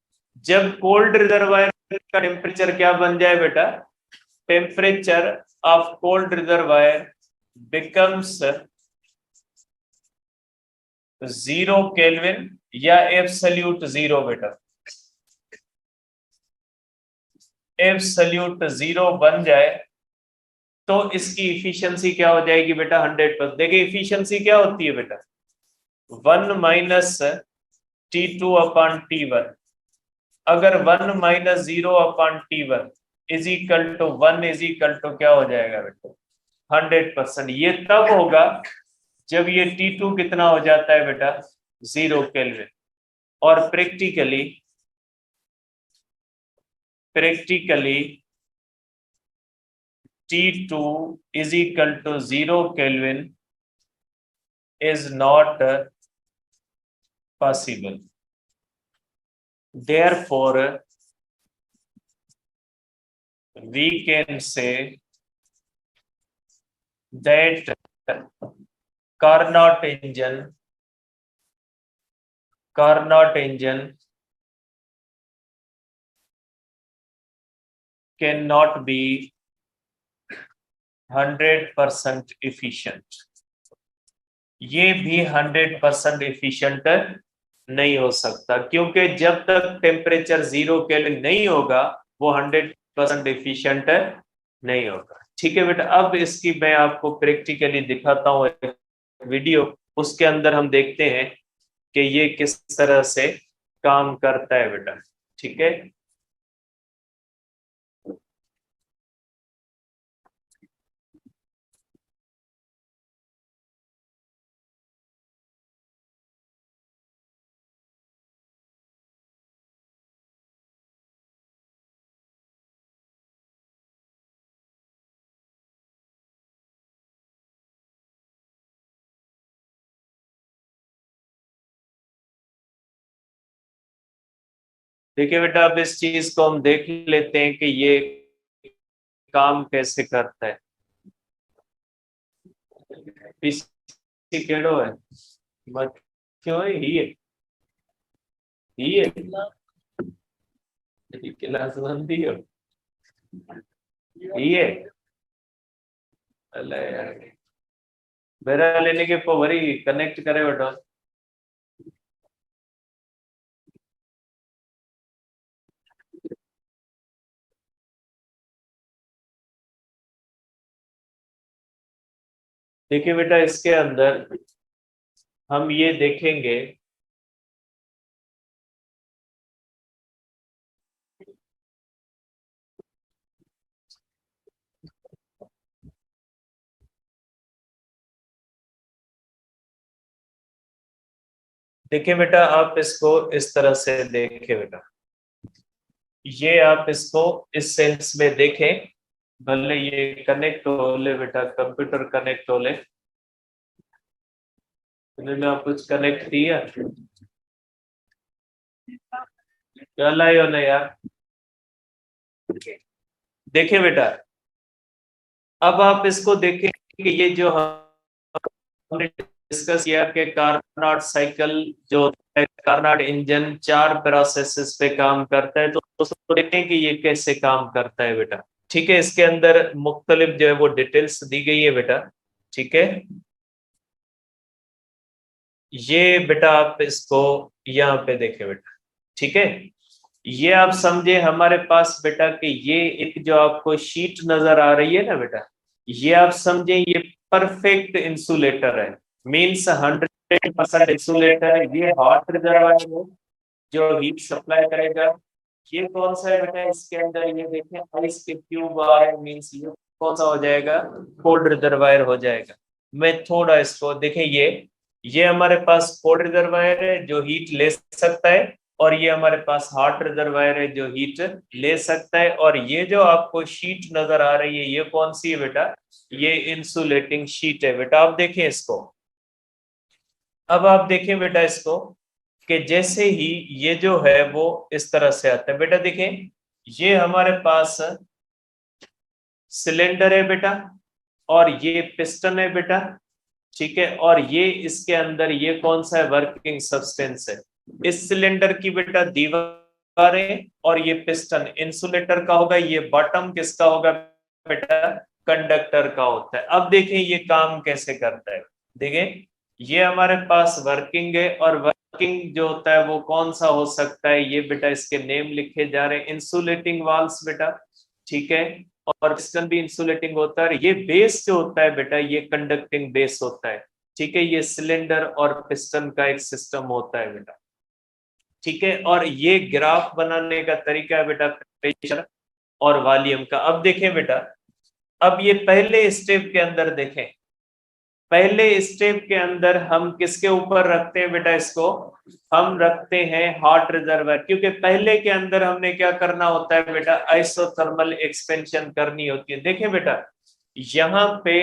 जब कोल्ड रिजर्वायर का टेम्परेचर क्या बन जाए बेटा, temperature of cold reservoir becomes 0 kelvin या एब्सोल्यूट 0 बेटा, एब्सोल्यूट 0 बन जाए तो इसकी इफिशियंसी क्या हो जाएगी बेटा, 100%। देखिए इफिशियंसी क्या होती है बेटा, 1 माइनस T2 अपॉन T1। अगर 1 minus 0 upon T1 is equal to 1 is equal to क्या हो जाएगा बेटा, 100%। ये तब होगा जब ये T2 कितना हो जाता है बेटा, 0 केल्विन। और practically T2 is equal to 0 Kelvin is not possible. Therefore, we can say that Carnot engine cannot be 100% efficient. ये भी 100% efficient नहीं हो सकता, क्योंकि जब तक टेम्परेचर 0 केल्विन नहीं होगा वो 100% 100% एफिशिएंट नहीं होगा। ठीक है बेटा, अब इसकी मैं आपको प्रैक्टिकली दिखाता हूँ एक वीडियो, उसके अंदर हम देखते हैं कि ये किस तरह से काम करता है बेटा। ठीक है, देखिए बेटा, अब इस चीज को हम देख लेते हैं कि ये काम कैसे करता है। पीछे केड़ो है, मत क्यों है ही है क्लास बंदी हो ही है। अल्लाह यार, मेरा लेने के वरी कनेक्ट करे बेटा। देखिए बेटा, इसके अंदर हम ये देखेंगे, देखिए बेटा आप इसको इस तरह से देखिए बेटा, ये आप इसको इस सेंस में देखें, भले ये कनेक्ट हो ले बेटा, कंप्यूटर कनेक्ट हो ले, इन्होंने आप कुछ कनेक्ट किया क्या लाए हो ना यार। देखिए बेटा, अब आप इसको देखें कि ये जो हमने डिस्कस किया कि कार्नोट साइकिल जो है, कार्नोट इंजन 4 प्रोसेसेस पे काम करता है, तो दोस्तों देखें कि ये कैसे काम करता है बेटा। ठीक है, इसके अंदर मुख्तलिफ जो है वो डिटेल्स दी गई है बेटा। ठीक है, ये बेटा आप इसको यहाँ पे देखें बेटा। ठीक है, ये आप समझे हमारे पास बेटा कि ये एक जो आपको शीट नजर आ रही है ना बेटा, ये आप समझे ये परफेक्ट इंसुलेटर है, मीन्स 100% इंसुलेटर है। ये हॉट रिजर्वायर है जो हीट सप्लाई करेगा। ये कौन सा है बेटा, इसके अंदर ये देखें आइस के क्यूब आ रहे हैं, मीन्स ये कौन सा हो जाएगा, कोल्ड रिजर्वायर हो जाएगा। मैं थोड़ा इसको देखें, ये हमारे पास कोल्ड रिजर्वायर है जो हीट ले सकता है, और ये हमारे पास हॉट रिजर्वायर है जो हीट ले सकता है। और ये जो आपको शीट नजर आ रही है, ये कौन सी है बेटा, ये इंसुलेटिंग शीट है बेटा। आप देखें इसको, अब आप देखें बेटा इसको कि जैसे ही ये जो है वो इस तरह से आता है बेटा, देखें ये हमारे पास सिलेंडर है बेटा, और ये पिस्टन है बेटा। ठीक है, और ये इसके अंदर ये कौन सा है, वर्किंग सब्सटेंस है। इस सिलेंडर की बेटा दीवारें और ये पिस्टन इंसुलेटर का होगा, ये बॉटम किसका होगा बेटा, कंडक्टर का होता है। अब देखें ये काम कैसे करता है, देखें ये हमारे पास वर्किंग है, और वर्किंग जो होता है वो कौन सा हो सकता है, ये बेटा इसके नेम लिखे जा रहे हैं, इंसुलेटिंग वाल्स बेटा। ठीक है, और पिस्टन भी इंसुलेटिंग होता है। ये बेस जो होता है बेटा, ये कंडक्टिंग बेस होता है। ठीक है, ये सिलेंडर और पिस्टन का एक सिस्टम होता है बेटा। ठीक है, और ये ग्राफ बनाने का तरीका है बेटा प्रेशर और वॉल्यूम का। अब देखें बेटा, अब ये पहले स्टेप के अंदर देखें, पहले स्टेप के अंदर हम किसके ऊपर रखते हैं बेटा, इसको हम रखते हैं हॉट रिजर्वायर, क्योंकि पहले के अंदर हमने क्या करना होता है बेटा, आइसोथर्मल एक्सपेंशन करनी होती है। देखें बेटा, यहाँ पे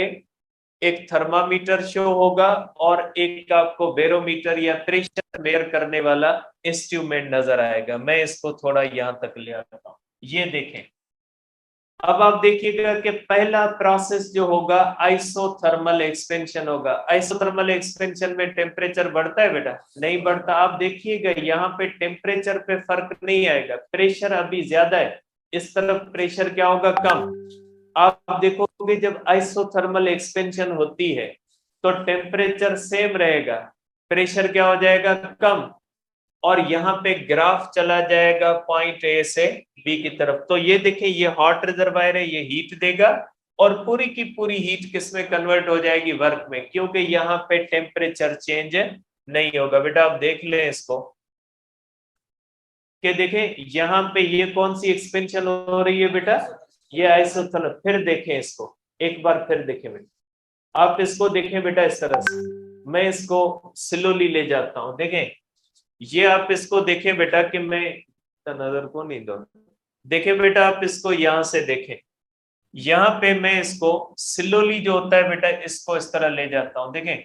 एक थर्मामीटर शो होगा और एक आपको बैरोमीटर या प्रेशर मेयर करने वाला इंस्ट्रूमेंट नजर आएगा। मैं इसको थोड़ा यहां तक ले आता हूं, ये देखें। अब आप देखिएगा कि पहला प्रोसेस जो होगा आइसोथर्मल एक्सपेंशन होगा। आइसोथर्मल एक्सपेंशन में टेम्परेचर बढ़ता है बेटा, नहीं बढ़ता। आप देखिएगा यहाँ पे टेम्परेचर पे फर्क नहीं आएगा, प्रेशर अभी ज्यादा है, इस तरफ प्रेशर क्या होगा, कम। आप देखोगे जब आइसोथर्मल एक्सपेंशन होती है तो टेम्परेचर सेम रहेगा, प्रेशर क्या हो जाएगा, कम। और यहाँ पे ग्राफ चला जाएगा पॉइंट ए से बी की तरफ। तो ये देखिए ये हॉट रिजर्वायर है, ये हीट देगा और पूरी की पूरी हीट किसमें कन्वर्ट हो जाएगी, वर्क में, क्योंकि यहाँ पे टेम्परेचर चेंज नहीं होगा। बेटा आप देख लें इसको कि देखें यहाँ पे ये कौन सी एक्सपेंशन हो रही है बेटा, ये आइसोथर्मल। फिर देखें इसको एक बार, फिर देखें बेटा, आप इसको देखें बेटा इस तरह से, मैं इसको स्लोली ले जाता हूं। देखें ये आप इसको देखें बेटा कि मैं नजर को नहीं दो, देखें बेटा आप इसको यहां से देखें, यहाँ पे मैं इसको स्लोली जो होता है बेटा इसको इस तरह ले जाता हूं। देखें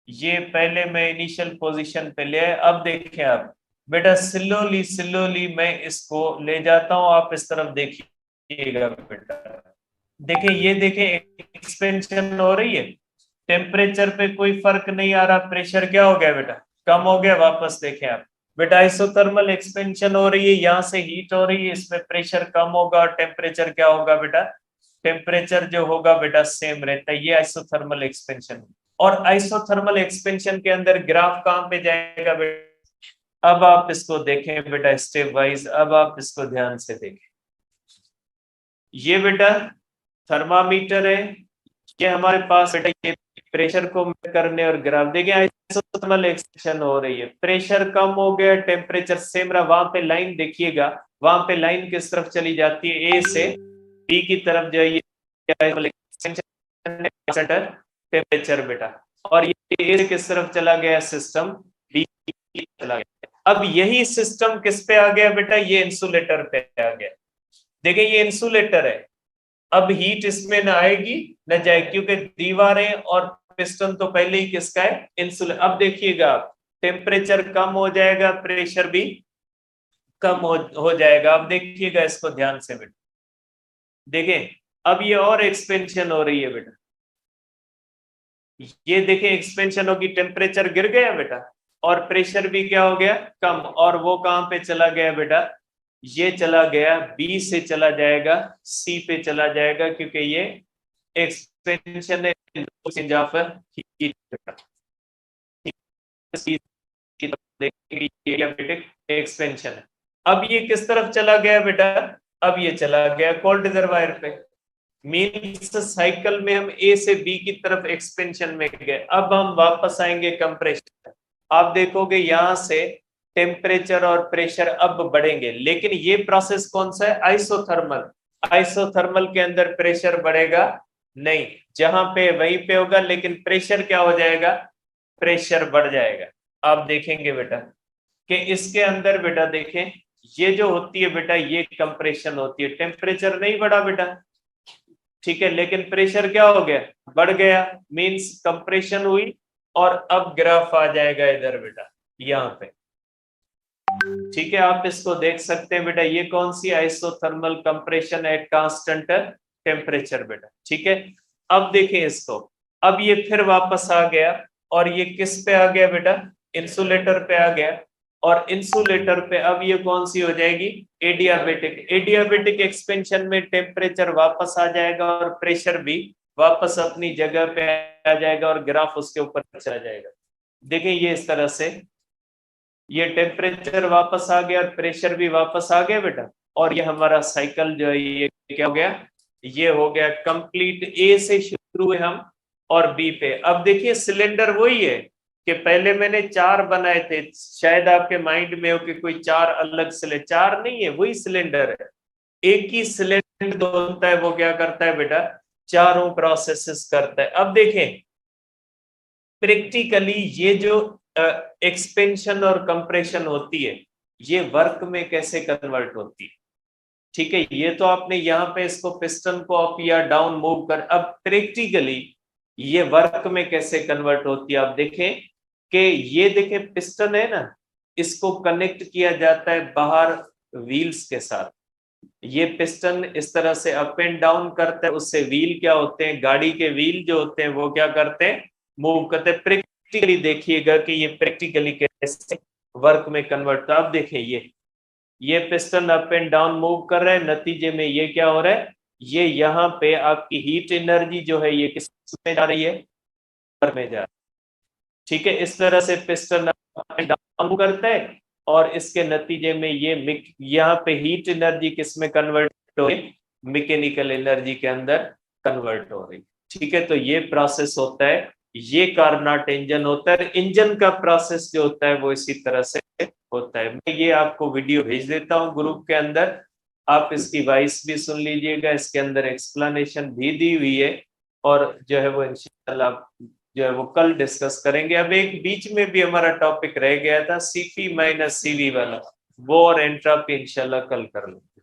ये पहले मैं इनिशियल पोजीशन पे ले, अब देखें आप बेटा स्लोली स्लोली मैं इसको ले जाता हूं, आप इस तरफ देखिएगा बेटा। देखें ये देखें एक्सपेंशन हो रही है, टेम्परेचर पे कोई फर्क नहीं आ रहा, प्रेशर क्या हो गया बेटा, कम हो गया। वापस देखें आप बेटा आइसोथर्मल एक्सपेंशन हो रही है, यहाँ से हीट हो रही है, इसमें प्रेशर कम होगा और टेम्परेचर क्या होगा बेटा, टेम्परेचर जो होगा बेटा सेम रहता है। ये आइसोथर्मल एक्सपेंशन। और आइसोथर्मल एक्सपेंशन के अंदर ग्राफ कहां पे जाएगा बेटा, अब आप इसको देखें बेटा स्टेप वाइज, अब आप इसको ध्यान से देखें। ये बेटा थर्मामीटर है, ये हमारे पास बेटा ये प्रेशर को मेजर करने और ग्राफ देखें आइसोथर्मल एक्सपेंशन हो रही है, प्रेशर कम हो गया, टेम्परेचर सेम रहा। वहां पे लाइन देखिएगा, वहां पे लाइन किस तरफ चली जाती है, ए से बी की तरफ जाइए टेम्परेचर बेटा, और ये ए से किस तरफ चला गया सिस्टम, बी चला गया। अब यही सिस्टम किस पे आ गया बेटा, ये इंसुलेटर पे आ गया। देखिए ये इंसुलेटर है, अब हीट इसमें न आएगी न जाए, क्योंकि दीवारें और पिस्टन तो पहले ही किसका है, इंसुलेटर। अब देखिएगा आप टेम्परेचर कम हो जाएगा, प्रेशर भी कम हो जाएगा। अब देखिएगा इसको ध्यान से बेटा, देखें अब ये और एक्सपेंशन हो रही है बेटा, ये देखें एक्सपेंशन होगी, टेम्परेचर गिर गया बेटा और प्रेशर भी क्या हो गया, कम। और वो कहां पे चला गया बेटा, ये चला गया बी से चला जाएगा सी पे चला जाएगा, क्योंकि ये एक्सपेंशन है चेंज ऑफ हीट। एक्सपेंशन है। अब ये किस तरफ चला गया बेटा, अब ये चला गया कोल्ड रिजर्वायर पे, मीन्स साइकिल में हम ए से बी की तरफ एक्सपेंशन में गए। अब हम वापस आएंगे कंप्रेशन, आप देखोगे यहां से टेम्परेचर और प्रेशर अब बढ़ेंगे, लेकिन ये प्रोसेस कौन सा है, आइसोथर्मल। आइसोथर्मल के अंदर प्रेशर बढ़ेगा नहीं, जहां पे वहीं पे होगा, लेकिन प्रेशर क्या हो जाएगा, प्रेशर बढ़ जाएगा। आप देखेंगे बेटा कि इसके अंदर बेटा देखें ये जो होती है बेटा ये कंप्रेशन होती है, टेम्परेचर नहीं बढ़ा बेटा, ठीक है, लेकिन प्रेशर क्या हो गया, बढ़ गया, मींस कंप्रेशन हुई। और अब ग्राफ आ जाएगा इधर बेटा यहाँ पे, ठीक है, आप इसको देख सकते हैं बेटा, ये कौन सी isothermal compression at constant temperature बेटा, ठीक है। अब देखिए इसको, अब ये फिर वापस आ गया और ये किस पे आ गया बेटा, इंसुलेटर पे आ गया, और इंसुलेटर पे अब ये कौन सी हो जाएगी, एडियाबेटिक। एडियाबेटिक एक्सपेंशन में टेम्परेचर वापस आ जाएगा और प्रेशर भी वापस अपनी जगह पे आ जाएगा और ग्राफ उसके ऊपर चला जाएगा। देखिए ये इस तरह से ये टेम्परेचर वापस आ गया और प्रेशर भी वापस आ गया बेटा, और ये हमारा साइकिल जो है ये क्या हो गया, ये हो गया कंप्लीट। ए से शुरू हुए हम और बी पे। अब देखिए सिलेंडर वही है कि पहले मैंने 4 बनाए थे, शायद आपके माइंड में हो कि कोई 4 अलग सिलेंडर, 4 नहीं है, वही सिलेंडर है। एक ही सिलेंडर होता है, वो क्या करता है बेटा, चारों प्रोसेसेस करता है। अब देखें प्रैक्टिकली ये जो एक्सपेंशन और कंप्रेशन होती है ये वर्क में कैसे कन्वर्ट होती है, ठीक है, ये तो आपने यहाँ पे इसको पिस्टन को अप या डाउन मूव कर, अब प्रैक्टिकली ये वर्क में कैसे कन्वर्ट होती है। आप देखें कि ये देखें पिस्टन है ना, इसको कनेक्ट किया जाता है बाहर व्हील्स के साथ, ये पिस्टन इस तरह से अप एंड डाउन करता है, उससे व्हील क्या होते हैं, गाड़ी के व्हील जो होते हैं वो क्या करते हैं, मूव करते हैं। प्रैक्टिकली देखिएगा कि ये प्रैक्टिकली कैसे वर्क में कन्वर्ट। अब देखिए ये piston up and down move कर रहा है, नतीजे में ये क्या हो रहा है, ये यहाँ पे आपकी हीट एनर्जी जो है ये किस में जा रही है, में जा रही है, ठीक है। इस तरह से पिस्टन अप एंड डाउन करता है और इसके नतीजे में ये यहाँ पे हीट एनर्जी किस में कन्वर्ट हो रही, मैकेनिकल एनर्जी के अंदर कन्वर्ट हो रही। ठीक है, तो ये प्रोसेस होता है, ये कार्नोट इंजन होता है। इंजन का प्रोसेस जो होता है वो इसी तरह से होता है। मैं ये आपको वीडियो भेज देता हूँ ग्रुप के अंदर, आप इसकी वॉइस भी सुन लीजिएगा, इसके अंदर एक्सप्लेनेशन भी दी हुई है, और जो है वो इंशाल्लाह जो है वो कल डिस्कस करेंगे। अब एक बीच में भी हमारा टॉपिक रह गया था, सीपी माइनस सीवी वाला, वो और एंट्रोपी, इंशाल्लाह कल कर लेंगे।